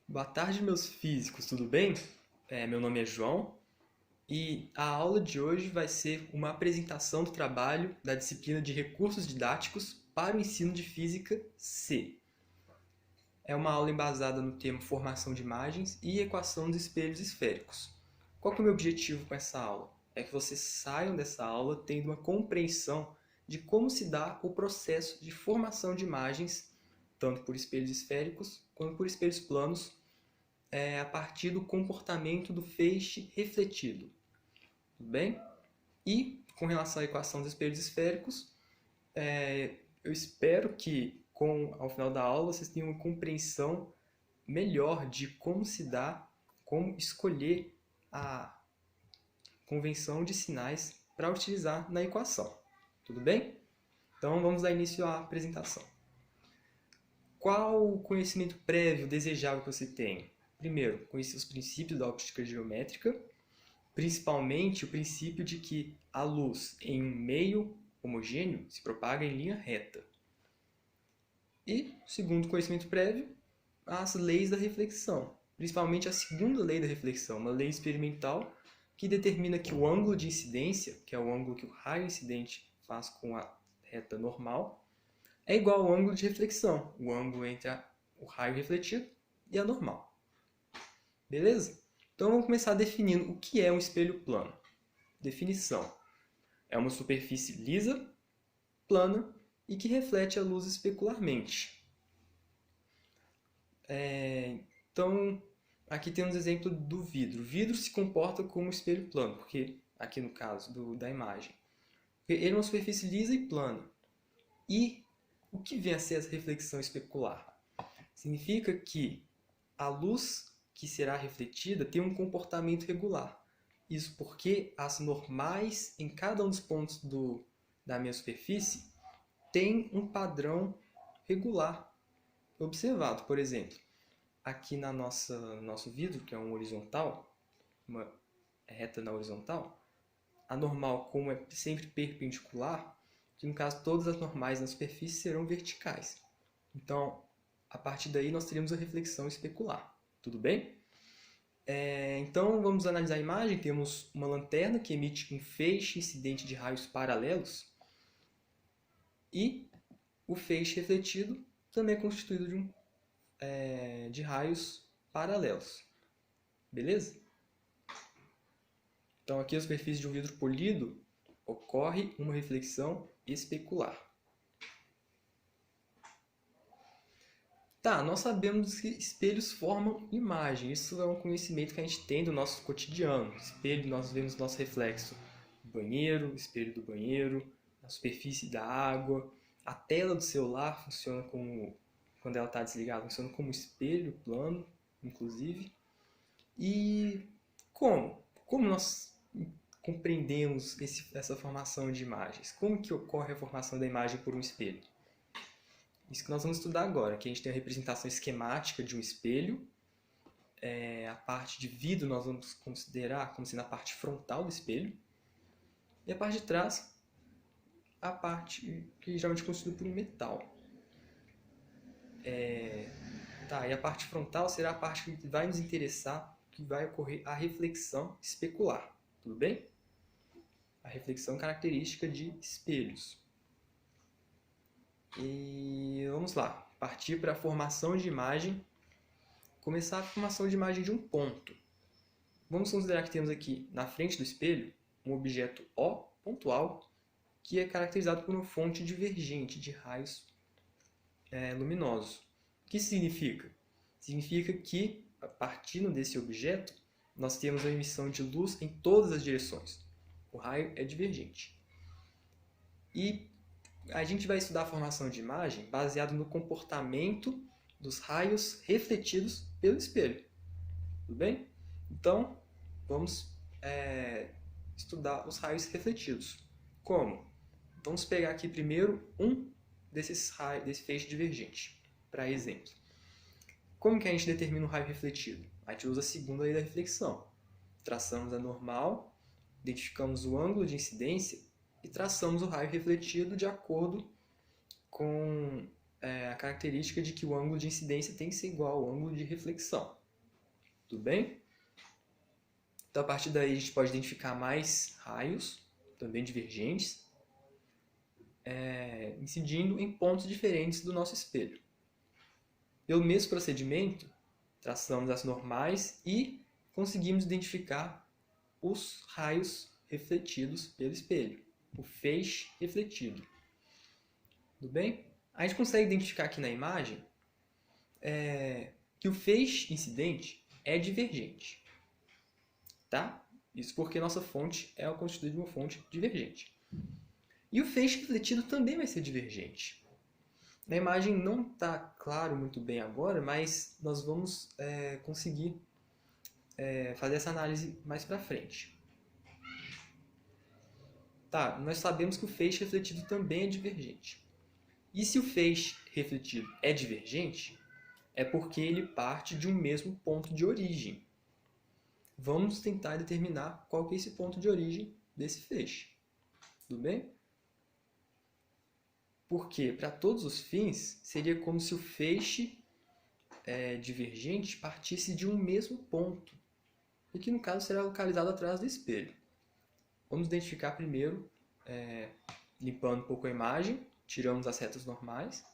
Boa tarde, meus físicos, tudo bem? Meu nome é João e a aula de hoje vai ser uma apresentação do trabalho da disciplina de Recursos Didáticos para o Ensino de Física C. É uma aula embasada no tema Formação de Imagens e Equação dos Espelhos Esféricos. Qual que é o meu objetivo com essa aula? É que vocês saiam dessa aula tendo uma compreensão de como se dá o processo de formação de imagens, tanto por espelhos esféricos quanto por espelhos planos, a partir do comportamento do feixe refletido. Tudo bem? E com relação à equação dos espelhos esféricos, eu espero que ao final da aula vocês tenham uma compreensão melhor de como se dá, como escolher a convenção de sinais para utilizar na equação. Tudo bem? Então vamos dar início à apresentação. Qual o conhecimento prévio desejável que você tem? Primeiro, conhecer os princípios da óptica geométrica, principalmente o princípio de que a luz em um meio homogêneo se propaga em linha reta. E, segundo conhecimento prévio, as leis da reflexão, principalmente a segunda lei da reflexão, uma lei experimental que determina que o ângulo de incidência, que é o ângulo que o raio incidente faz com a reta normal, é igual ao ângulo de reflexão, o ângulo entre o raio refletido e a normal. Beleza? Então vamos começar definindo o que é um espelho plano. Definição: é uma superfície lisa, plana e que reflete a luz especularmente. Então, aqui temos o exemplo do vidro. O vidro se comporta como um espelho plano, porque aqui no caso da imagem. Ele é uma superfície lisa e plana. E o que vem a ser essa reflexão especular? Significa que a luz que será refletida tem um comportamento regular. Isso porque as normais em cada um dos pontos da minha superfície tem um padrão regular observado. Por exemplo, aqui no nosso vidro, que é um horizontal, uma reta na horizontal, a normal, como é sempre perpendicular, que no caso todas as normais na superfície serão verticais. Então, a partir daí nós teríamos a reflexão especular. Tudo bem? Então, vamos analisar a imagem. Temos uma lanterna que emite um feixe incidente de raios paralelos e o feixe refletido também é constituído de raios paralelos. Beleza? Então, aqui a superfície de um vidro polido ocorre uma reflexão especular. Tá, nós sabemos que espelhos formam imagem. Isso é um conhecimento que a gente tem do nosso cotidiano. Espelho, nós vemos nosso reflexo no banheiro, espelho do banheiro, na superfície da água. A tela do celular funciona como, quando ela está desligada, funciona como espelho plano, inclusive. E como? Como nós compreendemos essa formação de imagens? Como que ocorre a formação da imagem por um espelho? Isso que nós vamos estudar agora. Aqui a gente tem a representação esquemática de um espelho. A parte de vidro nós vamos considerar como sendo a parte frontal do espelho. E a parte de trás, a parte que geralmente é constituída por um metal. E a parte frontal será a parte que vai nos interessar, que vai ocorrer a reflexão especular. Tudo bem? A reflexão característica de espelhos. E vamos lá, partir para a formação de imagem. Começar a formação de imagem de um ponto. Vamos considerar que temos aqui, na frente do espelho, um objeto O pontual, que é caracterizado por uma fonte divergente de raios luminosos. O que isso significa? Significa que, partindo desse objeto, nós temos a emissão de luz em todas as direções. O raio é divergente. E a gente vai estudar a formação de imagem baseado no comportamento dos raios refletidos pelo espelho. Tudo bem? Então, vamos estudar os raios refletidos. Como? Vamos pegar aqui primeiro um desses raios, desse feixe divergente, para exemplo. Como que a gente determina o raio refletido? A gente usa a segunda lei da reflexão. Traçamos a normal, identificamos o ângulo de incidência e traçamos o raio refletido de acordo com a característica de que o ângulo de incidência tem que ser igual ao ângulo de reflexão. Tudo bem? Então, a partir daí, a gente pode identificar mais raios, também divergentes, incidindo em pontos diferentes do nosso espelho. Pelo mesmo procedimento, traçamos as normais e conseguimos identificar os raios refletidos pelo espelho, o feixe refletido. Tudo bem? A gente consegue identificar aqui na imagem que o feixe incidente é divergente. Tá? Isso porque nossa fonte é constituída de uma fonte divergente. E o feixe refletido também vai ser divergente. Na imagem não está claro muito bem agora, mas nós vamos conseguir fazer essa análise mais para frente. Tá, nós sabemos que o feixe refletido também é divergente. E se o feixe refletido é divergente, é porque ele parte de um mesmo ponto de origem. Vamos tentar determinar qual que é esse ponto de origem desse feixe. Tudo bem? Porque, para todos os fins, seria como se o feixe divergente partisse de um mesmo ponto, e que no caso será localizado atrás do espelho. Vamos identificar primeiro, limpando um pouco a imagem, tiramos as retas normais,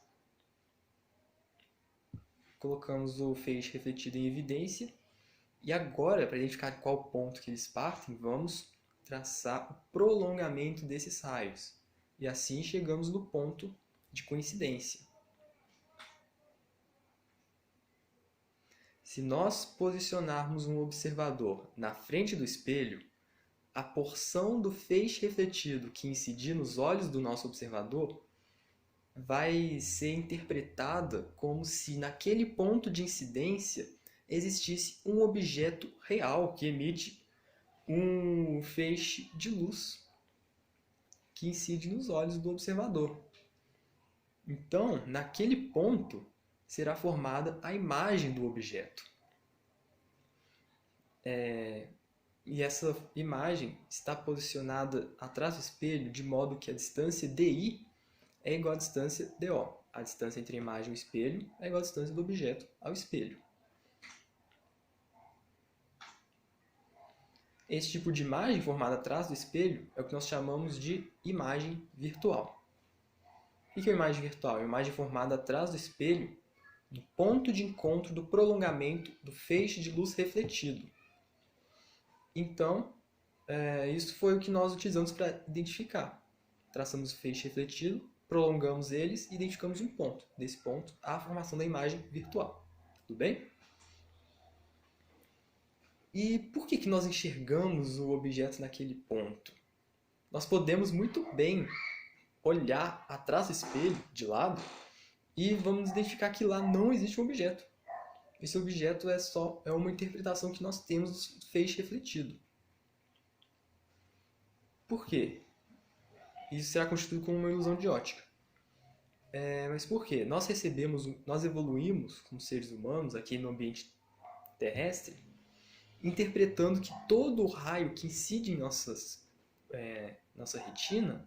colocamos o feixe refletido em evidência, e agora, para identificar qual ponto que eles partem, vamos traçar o prolongamento desses raios. E assim chegamos no ponto de coincidência. Se nós posicionarmos um observador na frente do espelho, a porção do feixe refletido que incidir nos olhos do nosso observador vai ser interpretada como se naquele ponto de incidência existisse um objeto real que emite um feixe de luz que incide nos olhos do observador. Então, naquele ponto, será formada a imagem do objeto. E essa imagem está posicionada atrás do espelho de modo que a distância DI é igual à distância DO. A distância entre a imagem e o espelho é igual à distância do objeto ao espelho. Esse tipo de imagem formada atrás do espelho é o que nós chamamos de imagem virtual. O que é uma imagem virtual? É uma imagem formada atrás do espelho, no ponto de encontro do prolongamento do feixe de luz refletido. Então, isso foi o que nós utilizamos para identificar. Traçamos o feixe refletido, prolongamos eles e identificamos um ponto. Desse ponto, a formação da imagem virtual. Tudo bem? E por que nós enxergamos o objeto naquele ponto? Nós podemos muito bem olhar atrás do espelho, de lado, e vamos identificar que lá não existe um objeto. Esse objeto é uma interpretação que nós temos do feixe refletido. Por quê? Isso será constituído como uma ilusão de ótica. Mas por quê? Nós evoluímos como seres humanos aqui no ambiente terrestre, interpretando que todo o raio que incide em nossa retina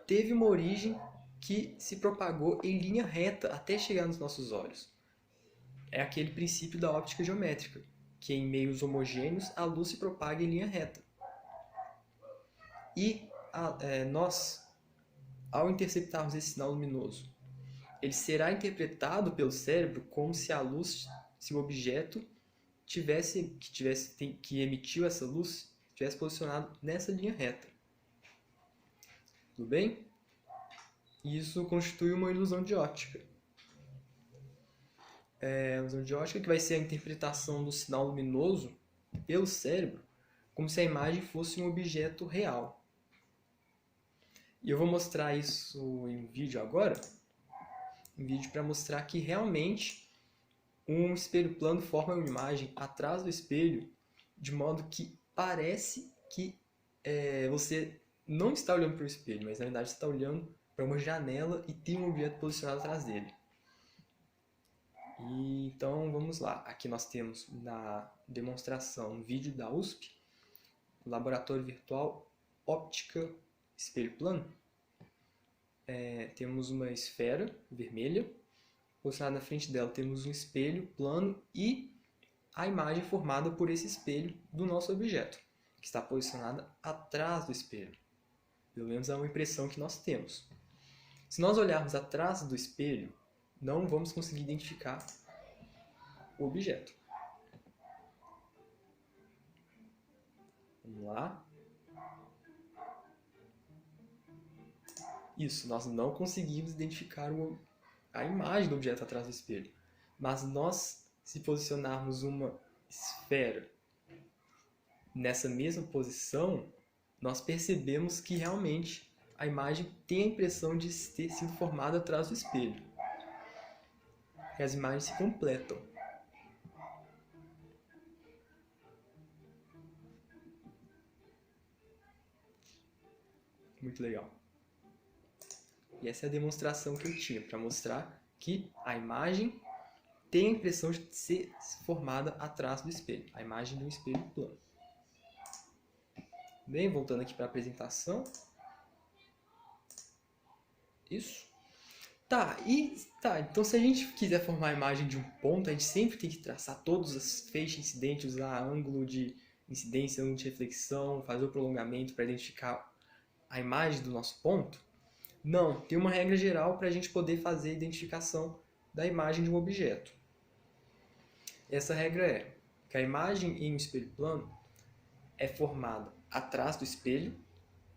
teve uma origem que se propagou em linha reta até chegar nos nossos olhos. É aquele princípio da óptica geométrica, que em meios homogêneos a luz se propaga em linha reta. E nós, ao interceptarmos esse sinal luminoso, ele será interpretado pelo cérebro como se a luz, se o objeto que emitiu essa luz tivesse posicionado nessa linha reta. Tudo bem? Isso constitui uma ilusão de ótica. A ilusão de ótica que vai ser a interpretação do sinal luminoso pelo cérebro como se a imagem fosse um objeto real. E eu vou mostrar isso em vídeo agora, para mostrar que realmente um espelho plano forma uma imagem atrás do espelho, de modo que parece que você não está olhando para o espelho, mas na verdade você está olhando para uma janela e tem um objeto posicionado atrás dele. Então vamos lá. Aqui nós temos na demonstração, no vídeo da USP, Laboratório Virtual Óptica Espelho Plano. temos uma esfera vermelha, posicionada na frente dela temos um espelho plano e a imagem formada por esse espelho do nosso objeto, que está posicionada atrás do espelho. Pelo menos é uma impressão que nós temos. Se nós olharmos atrás do espelho, não vamos conseguir identificar o objeto. Vamos lá. Isso, nós não conseguimos identificar a imagem do objeto atrás do espelho. Mas nós, se posicionarmos uma esfera nessa mesma posição, nós percebemos que realmente a imagem tem a impressão de ter sido formada atrás do espelho. E as imagens se completam. Muito legal. E essa é a demonstração que eu tinha para mostrar que a imagem tem a impressão de ser formada atrás do espelho. A imagem de um espelho plano. Bem, voltando aqui para a apresentação. Isso. Então se a gente quiser formar a imagem de um ponto, a gente sempre tem que traçar todos os feixes incidentes, usar ângulo de incidência, ângulo de reflexão, fazer o prolongamento para identificar a imagem do nosso ponto. Não, tem uma regra geral para a gente poder fazer a identificação da imagem de um objeto. Essa regra é que a imagem em um espelho plano é formada atrás do espelho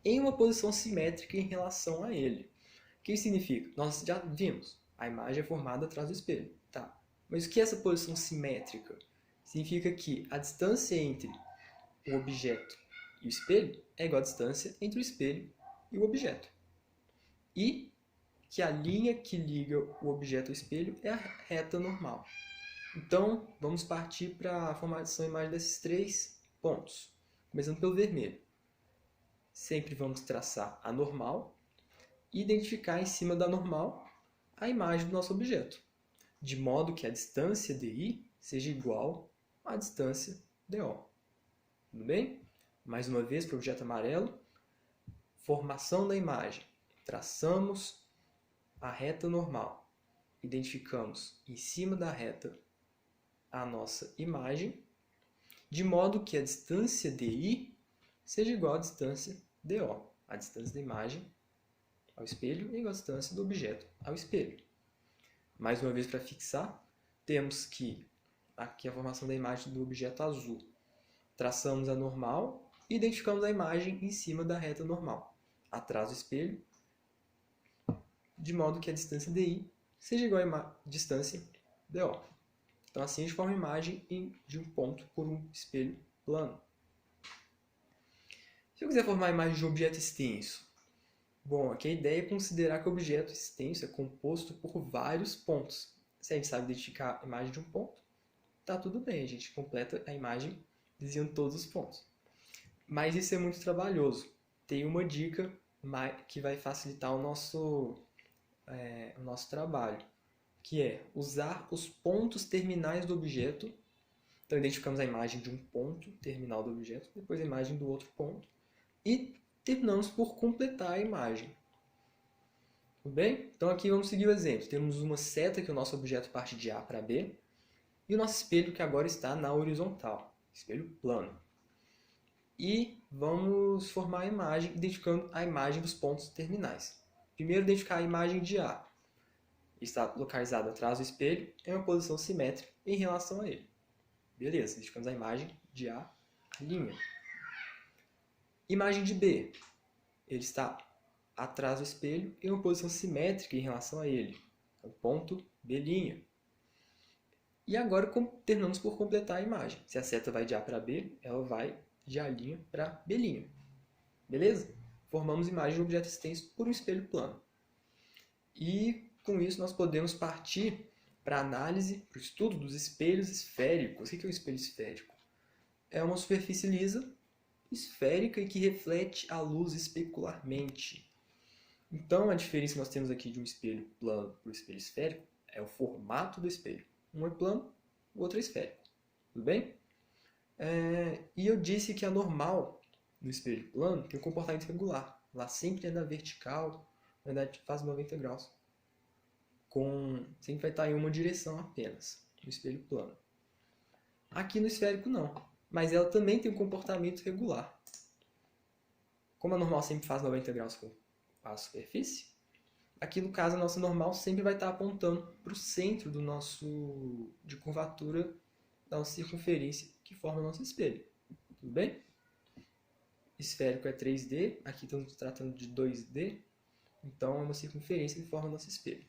em uma posição simétrica em relação a ele. O que isso significa? Nós já vimos, a imagem é formada atrás do espelho. Tá. Mas o que é essa posição simétrica? Significa que a distância entre o objeto e o espelho é igual à distância entre o espelho e o objeto. E que a linha que liga o objeto ao espelho é a reta normal. Então, vamos partir para a formação da imagem desses 3 pontos. Começando pelo vermelho. Sempre vamos traçar a normal e identificar em cima da normal a imagem do nosso objeto, de modo que a distância DI seja igual à distância DO. Tudo bem? Mais uma vez para o objeto amarelo. Formação da imagem. Traçamos a reta normal. Identificamos em cima da reta a nossa imagem, de modo que a distância DI seja igual à distância DO. A distância da imagem ao espelho é igual à distância do objeto ao espelho. Mais uma vez para fixar, temos que aqui a formação da imagem do objeto azul. Traçamos a normal e identificamos a imagem em cima da reta normal, atrás do espelho, de modo que a distância DI seja igual à distância DO. Então assim a gente forma a imagem de um ponto por um espelho plano. Se eu quiser formar a imagem de um objeto extenso, bom, aqui a ideia é considerar que o objeto extenso é composto por vários pontos. Se a gente sabe identificar a imagem de um ponto, tá tudo bem, a gente completa a imagem desenhando todos os pontos. Mas isso é muito trabalhoso. Tem uma dica que vai facilitar o nosso trabalho, que é usar os pontos terminais do objeto. Então identificamos a imagem de um ponto terminal do objeto, depois a imagem do outro ponto, e terminamos por completar a imagem. Tudo bem? Então aqui vamos seguir o exemplo. Temos uma seta que o nosso objeto parte de A para B, e o nosso espelho que agora está na horizontal, espelho plano. E vamos formar a imagem identificando a imagem dos pontos terminais. Primeiro, identificar a imagem de A. Está localizado atrás do espelho em uma posição simétrica em relação a ele. Beleza, identificamos a imagem de A, linha. Imagem de B. Ele está atrás do espelho em uma posição simétrica em relação a ele. O ponto B'. E agora terminamos por completar a imagem. Se a seta vai de A para B, ela vai de A' para B'. Beleza? Formamos a imagem de um objeto extenso por um espelho plano. E com isso nós podemos partir para a análise, para o estudo dos espelhos esféricos. O que é um espelho esférico? É uma superfície lisa, esférica e que reflete a luz especularmente. Então a diferença que nós temos aqui de um espelho plano para o espelho esférico é o formato do espelho. Um é plano, o outro é esférico. Tudo bem? E eu disse que a normal no espelho plano tem um comportamento regular. Ela sempre é na vertical, na verdade faz 90 graus. Sempre vai estar em uma direção apenas, no espelho plano. Aqui no esférico não, mas ela também tem um comportamento regular. Como a normal sempre faz 90 graus com a superfície, aqui no caso a nossa normal sempre vai estar apontando para o centro de curvatura da nossa circunferência que forma o nosso espelho. Tudo bem? Esférico é 3D, aqui estamos tratando de 2D, então é uma circunferência que forma o nosso espelho.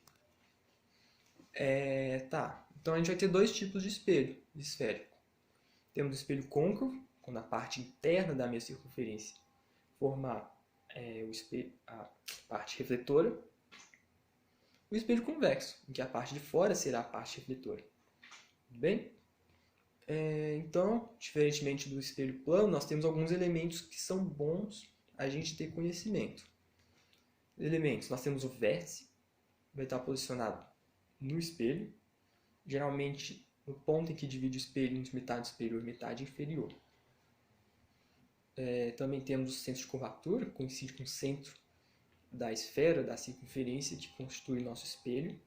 Então a gente vai ter dois tipos de espelho de esférico. Temos o espelho côncavo, quando a parte interna da minha circunferência formar a parte refletora. O espelho convexo, em que a parte de fora será a parte refletora. Tudo bem? Então, diferentemente do espelho plano, nós temos alguns elementos que são bons a gente ter conhecimento. Elementos, nós temos o vértice, vai estar posicionado no espelho, geralmente no ponto em que divide o espelho entre metade superior e metade inferior. Também temos o centro de curvatura, que coincide com o centro da esfera, da circunferência que constitui nosso espelho.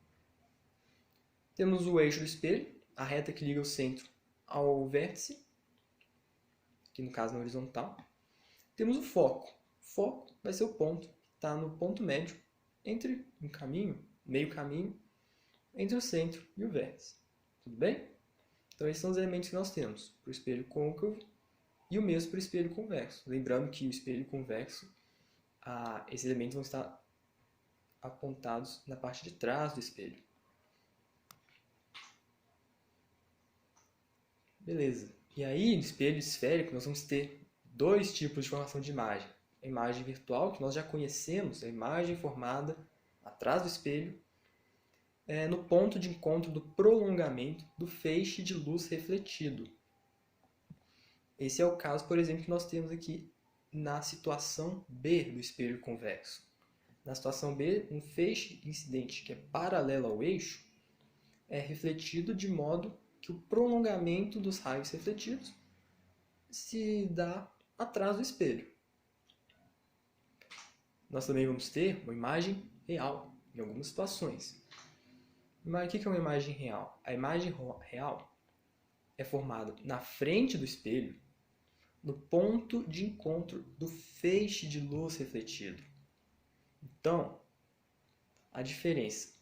Temos o eixo do espelho, a reta que liga o centro ao vértice, que no caso na horizontal. Temos o foco. O foco vai ser o ponto que está no ponto médio entre meio caminho, entre o centro e o vértice. Tudo bem? Então esses são os elementos que nós temos para o espelho côncavo e o mesmo para o espelho convexo. Lembrando que o espelho convexo, esses elementos vão estar apontados na parte de trás do espelho. Beleza. E aí, no espelho esférico, nós vamos ter dois tipos de formação de imagem. A imagem virtual, que nós já conhecemos, a imagem formada atrás do espelho, no ponto de encontro do prolongamento do feixe de luz refletido. Esse é o caso, por exemplo, que nós temos aqui na situação B do espelho convexo. Na situação B, um feixe incidente que é paralelo ao eixo é refletido de modo que o prolongamento dos raios refletidos se dá atrás do espelho. Nós também vamos ter uma imagem real em algumas situações. Mas o que é uma imagem real? A imagem real é formada na frente do espelho, no ponto de encontro do feixe de luz refletido. Então, a diferença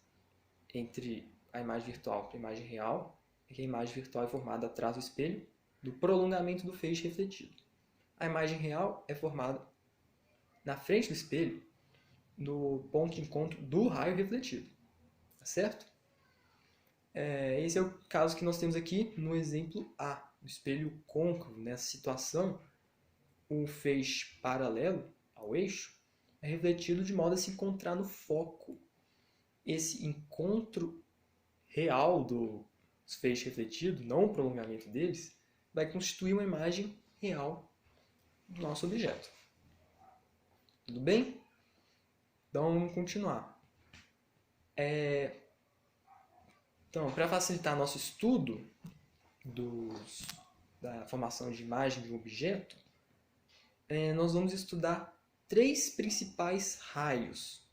entre a imagem virtual e a imagem real é que a imagem virtual é formada atrás do espelho do prolongamento do feixe refletido. A imagem real é formada na frente do espelho, no ponto de encontro do raio refletido. Tá certo? Esse é o caso que nós temos aqui no exemplo A, no espelho côncavo. Nessa situação, o feixe paralelo ao eixo é refletido de modo a se encontrar no foco. Esse encontro real dos feixes refletidos, não o prolongamento deles, vai constituir uma imagem real do nosso objeto. Tudo bem? Então, vamos continuar. Então, para facilitar nosso estudo da formação de imagem de um objeto, nós vamos estudar três principais raios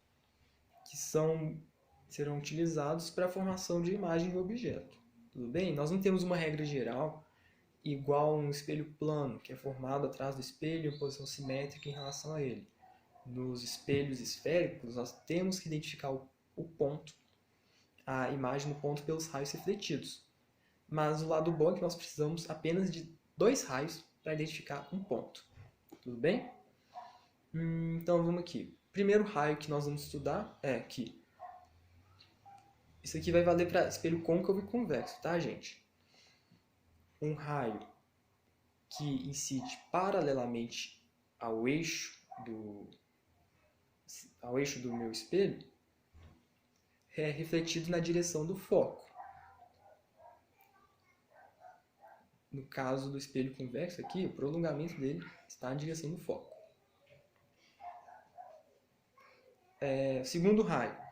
que serão utilizados para a formação de imagem de um objeto. Tudo bem? Nós não temos uma regra geral igual um espelho plano, que é formado atrás do espelho em posição simétrica em relação a ele. Nos espelhos esféricos, nós temos que identificar o ponto, a imagem no ponto pelos raios refletidos. Mas o lado bom é que nós precisamos apenas de 2 raios para identificar um ponto. Tudo bem? Então vamos aqui. O primeiro raio que nós vamos estudar é aqui. Isso aqui vai valer para espelho côncavo e convexo, tá, gente? Um raio que incide paralelamente ao eixo do meu espelho é refletido na direção do foco. No caso do espelho convexo aqui, o prolongamento dele está na direção do foco. Segundo raio.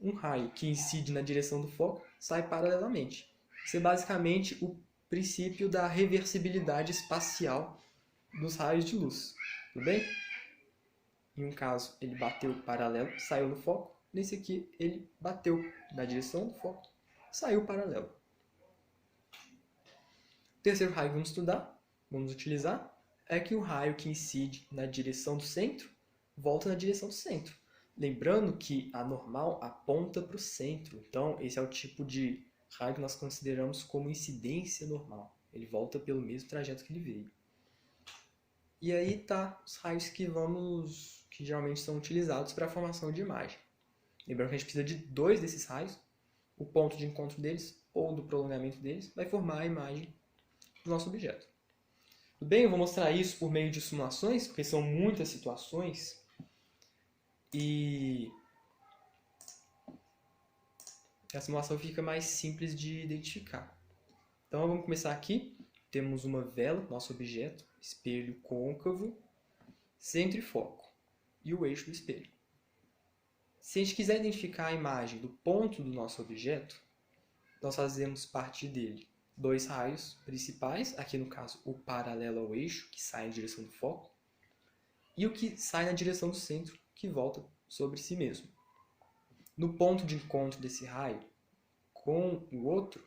Um raio que incide na direção do foco sai paralelamente. Isso é basicamente o princípio da reversibilidade espacial dos raios de luz. Tudo bem? Em um caso, ele bateu paralelo, saiu do foco. Nesse aqui, ele bateu na direção do foco, saiu paralelo. O terceiro raio que vamos estudar, vamos utilizar, é que o raio que incide na direção do centro, volta na direção do centro. Lembrando que a normal aponta para o centro. Então, esse é o tipo de raio que nós consideramos como incidência normal. Ele volta pelo mesmo trajeto que ele veio. E aí tá os raios que geralmente são utilizados para a formação de imagem. Lembrando que a gente precisa de 2 desses raios. O ponto de encontro deles ou do prolongamento deles vai formar a imagem do nosso objeto. Tudo bem? Eu vou mostrar isso por meio de simulações, porque são muitas situações. E a simulação fica mais simples de identificar. Então vamos começar aqui. Temos uma vela, nosso objeto, espelho côncavo, centro e foco, e o eixo do espelho. Se a gente quiser identificar a imagem do ponto do nosso objeto, nós fazemos partir dele 2 raios principais, aqui no caso o paralelo ao eixo, que sai na direção do foco, e o que sai na direção do centro, que volta sobre si mesmo. No ponto de encontro desse raio com o outro,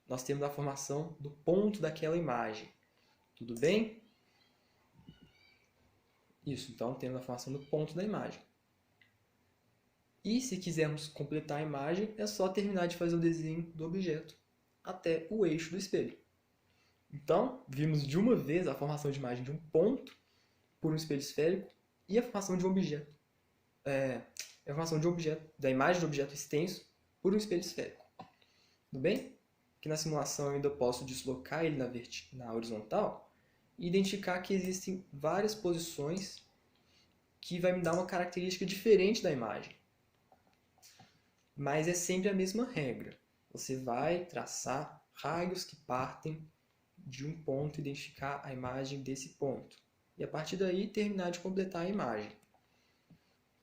nós temos a formação do ponto daquela imagem. Tudo bem? Isso, então temos a formação do ponto da imagem. E se quisermos completar a imagem, é só terminar de fazer o desenho do objeto até o eixo do espelho. Então, vimos de uma vez a formação de imagem de um ponto por um espelho esférico e a formação de um objeto. A formação de um objeto, da imagem do objeto extenso por um espelho esférico. Tudo bem? Que na simulação eu ainda posso deslocar ele na horizontal e identificar que existem várias posições que vai me dar uma característica diferente da imagem. Mas é sempre a mesma regra. Você vai traçar raios que partem de um ponto e identificar a imagem desse ponto. E a partir daí terminar de completar a imagem.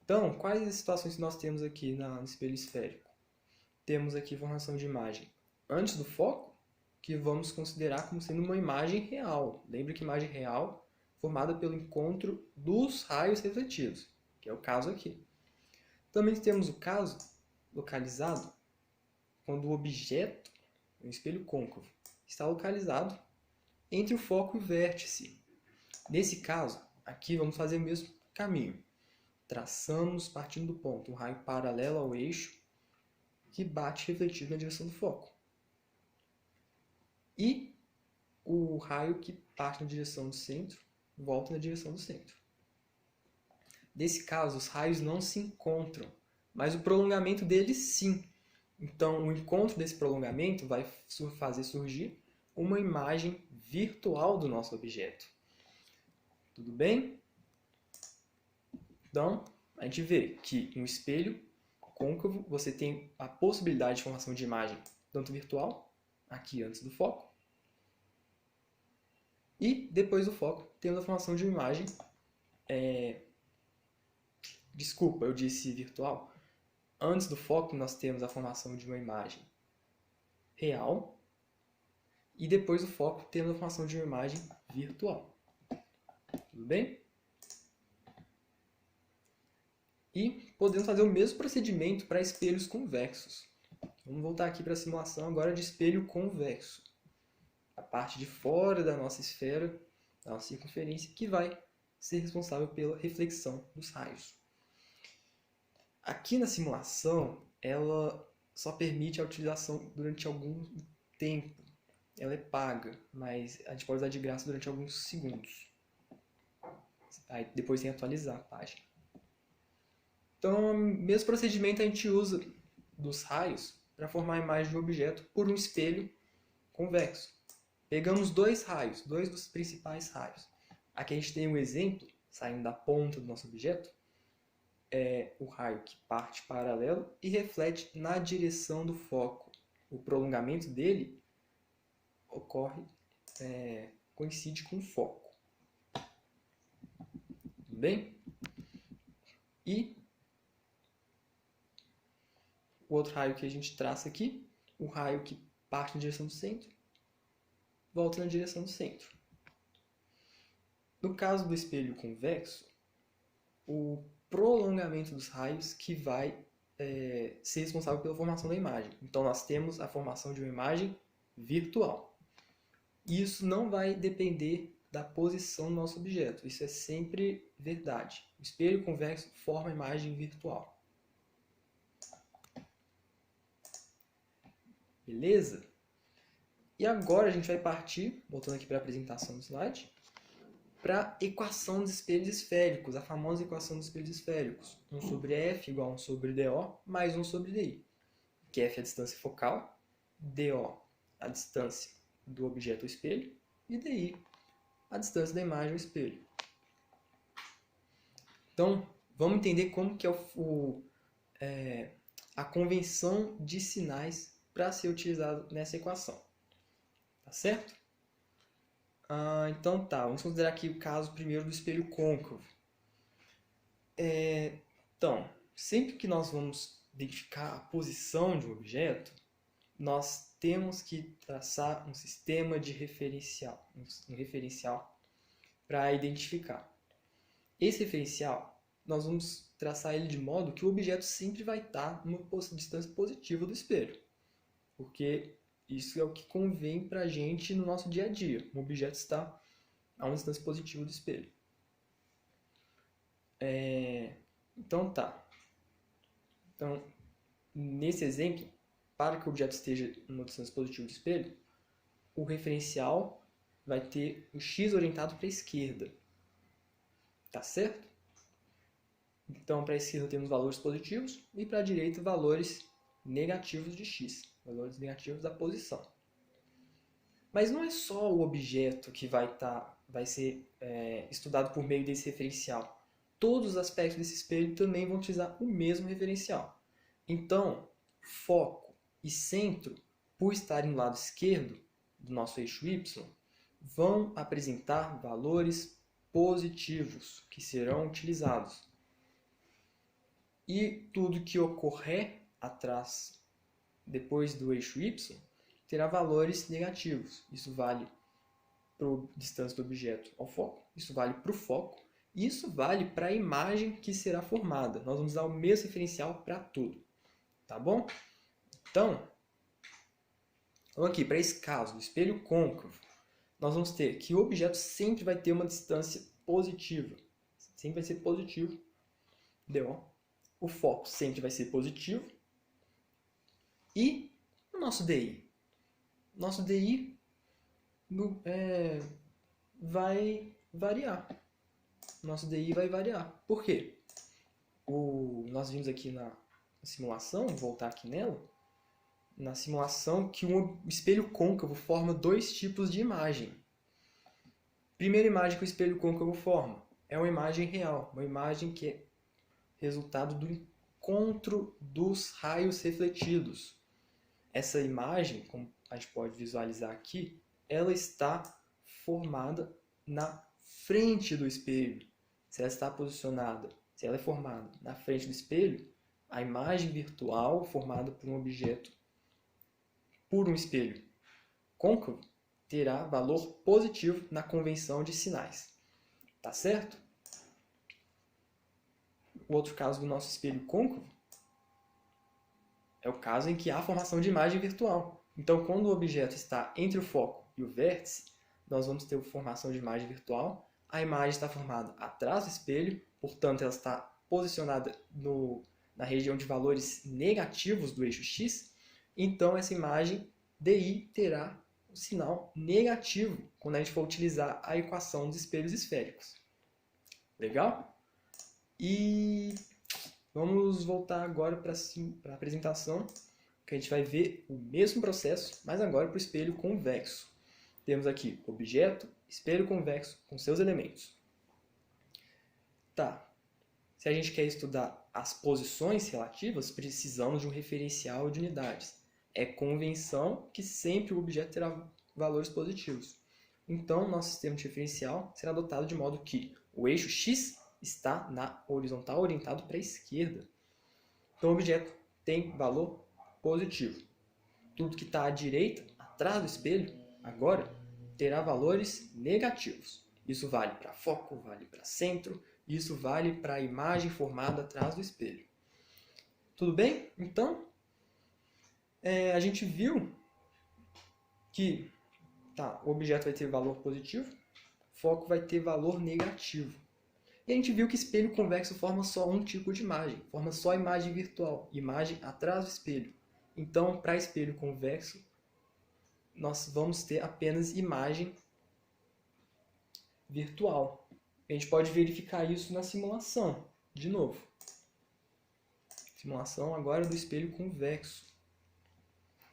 Então, quais as situações que nós temos aqui no espelho esférico? Temos aqui formação de imagem antes do foco, que vamos considerar como sendo uma imagem real. Lembre que imagem real formada pelo encontro dos raios refletidos, que é o caso aqui. Também temos o caso localizado quando o objeto, o espelho côncavo, está localizado entre o foco e o vértice. Nesse caso, aqui vamos fazer o mesmo caminho. Traçamos, partindo do ponto, um raio paralelo ao eixo que bate refletido na direção do foco. E o raio que parte na direção do centro volta na direção do centro. Nesse caso, os raios não se encontram, mas o prolongamento deles sim. Então, o encontro desse prolongamento vai fazer surgir uma imagem virtual do nosso objeto. Tudo bem? Então, a gente vê que no espelho côncavo você tem a possibilidade de formação de imagem tanto virtual, aqui antes do foco, e depois do foco temos a formação de uma imagem... Desculpa, eu disse virtual. Antes do foco nós temos a formação de uma imagem real, e depois do foco temos a formação de uma imagem virtual. Tudo bem? E podemos fazer o mesmo procedimento para espelhos convexos. Vamos voltar aqui para a simulação agora de espelho convexo. A parte de fora da nossa esfera, da nossa circunferência, que vai ser responsável pela reflexão dos raios. Aqui na simulação, ela só permite a utilização durante algum tempo. Ela é paga, mas a gente pode usar de graça durante alguns segundos. Aí depois tem que atualizar a página. Então, o mesmo procedimento a gente usa dos raios para formar a imagem de um objeto por um espelho convexo. Pegamos 2 raios, 2 dos principais raios. Aqui a gente tem um exemplo, saindo da ponta do nosso objeto, é o raio que parte paralelo e reflete na direção do foco. O prolongamento dele coincide com o foco. Tudo bem? E o outro raio que a gente traça aqui, o raio que parte na direção do centro, volta na direção do centro. No caso do espelho convexo, o prolongamento dos raios que vai ser responsável pela formação da imagem. Então, nós temos a formação de uma imagem virtual. E isso não vai depender da posição do nosso objeto. Isso é sempre verdade. O espelho convexo forma a imagem virtual. Beleza? E agora a gente vai partir, voltando aqui para a apresentação do slide, para a equação dos espelhos esféricos, a famosa equação dos espelhos esféricos. 1 sobre F igual a 1 sobre DO mais 1 sobre DI. Que F é a distância focal, DO a distância do objeto ao espelho e DI a distância da imagem ao espelho. Então, vamos entender como que é a convenção de sinais para ser utilizado nessa equação. Tá certo? Então tá, vamos considerar aqui o caso primeiro do espelho côncavo. Então, sempre que nós vamos identificar a posição de um objeto, nós temos que traçar um sistema de referencial, um referencial para identificar. Esse referencial, nós vamos traçar ele de modo que o objeto sempre vai estar numa distância positiva do espelho, porque isso é o que convém para a gente no nosso dia a dia. O objeto está a uma distância positiva do espelho. Então tá. Então, nesse exemplo, para que o objeto esteja numa distância positiva do espelho, o referencial vai ter o x orientado para a esquerda. Tá certo? Então, para a esquerda temos valores positivos e para a direita valores negativos de x, valores negativos da posição. Mas não é só o objeto que vai ser estudado por meio desse referencial. Todos os aspectos desse espelho também vão utilizar o mesmo referencial. Então, foco e centro, por estarem no lado esquerdo do nosso eixo y, vão apresentar valores positivos que serão utilizados. E tudo que ocorrer atrás, depois do eixo y, terá valores negativos. Isso vale para a distância do objeto ao foco, isso vale para o foco, e isso vale para a imagem que será formada. Nós vamos usar o mesmo referencial para tudo. Tá bom? Então, aqui, para esse caso, do espelho côncavo, nós vamos ter que o objeto sempre vai ter uma distância positiva. Sempre vai ser positivo, DO. O foco sempre vai ser positivo. E o nosso DI? Nosso DI vai variar. Nosso DI vai variar. Por quê? Nós vimos aqui na simulação, vou voltar aqui nela, na simulação que um espelho côncavo forma dois tipos de imagem. Primeira imagem que o espelho côncavo forma é uma imagem real, uma imagem que é resultado do encontro dos raios refletidos. Essa imagem, como a gente pode visualizar aqui, ela está formada na frente do espelho. Se ela está posicionada, se ela é formada na frente do espelho, a imagem virtual formada por um objeto, por um espelho côncavo, terá valor positivo na convenção de sinais. Tá certo? O outro caso do nosso espelho côncavo é o caso em que há formação de imagem virtual. Então, quando o objeto está entre o foco e o vértice, nós vamos ter a formação de imagem virtual. A imagem está formada atrás do espelho, portanto, ela está posicionada na região de valores negativos do eixo x. Então, essa imagem DI terá um sinal negativo quando a gente for utilizar a equação dos espelhos esféricos. Legal? E vamos voltar agora para a apresentação, que a gente vai ver o mesmo processo, mas agora para o espelho convexo. Temos aqui objeto, espelho convexo com seus elementos. Tá. Se a gente quer estudar as posições relativas, precisamos de um referencial de unidades. É convenção que sempre o objeto terá valores positivos. Então, nosso sistema de referencial será adotado de modo que o eixo x está na horizontal orientado para a esquerda. Então, o objeto tem valor positivo. Tudo que está à direita, atrás do espelho, agora, terá valores negativos. Isso vale para foco, vale para centro, Isso vale para a imagem formada atrás do espelho. Tudo bem? Então, a gente viu que o objeto vai ter valor positivo, o foco vai ter valor negativo. E a gente viu que espelho convexo forma só um tipo de imagem, forma só imagem virtual, imagem atrás do espelho. Então, para espelho convexo, nós vamos ter apenas imagem virtual. A gente pode verificar isso na simulação, de novo. Simulação agora do espelho convexo,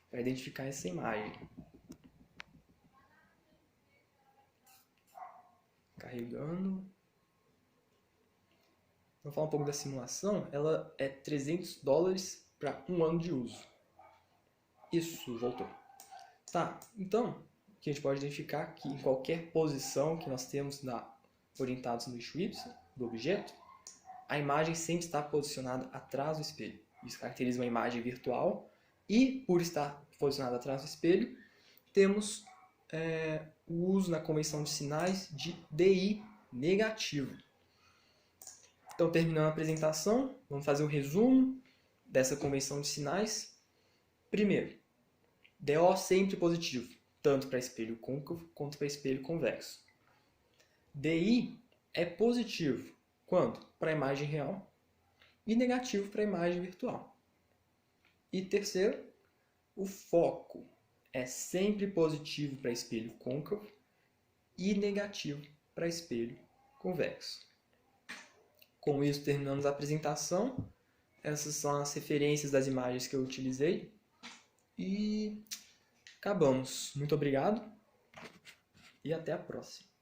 para identificar essa imagem. Carregando. Vamos falar um pouco da simulação. Ela é $300 para 1 ano de uso. Isso, voltou. Tá, então, o que a gente pode identificar que em qualquer posição que nós temos orientados no eixo Y do objeto, a imagem sempre está posicionada atrás do espelho. Isso caracteriza uma imagem virtual e, por estar posicionada atrás do espelho, temos o uso na convenção de sinais de DI negativo. Então, terminando a apresentação, vamos fazer um resumo dessa convenção de sinais. Primeiro, DO sempre positivo, tanto para espelho côncavo quanto para espelho convexo. DI é positivo quando? Para a imagem real e negativo para a imagem virtual. E terceiro, o foco é sempre positivo para espelho côncavo e negativo para espelho convexo. Com isso, terminamos a apresentação. Essas são as referências das imagens que eu utilizei. E acabamos. Muito obrigado e até a próxima.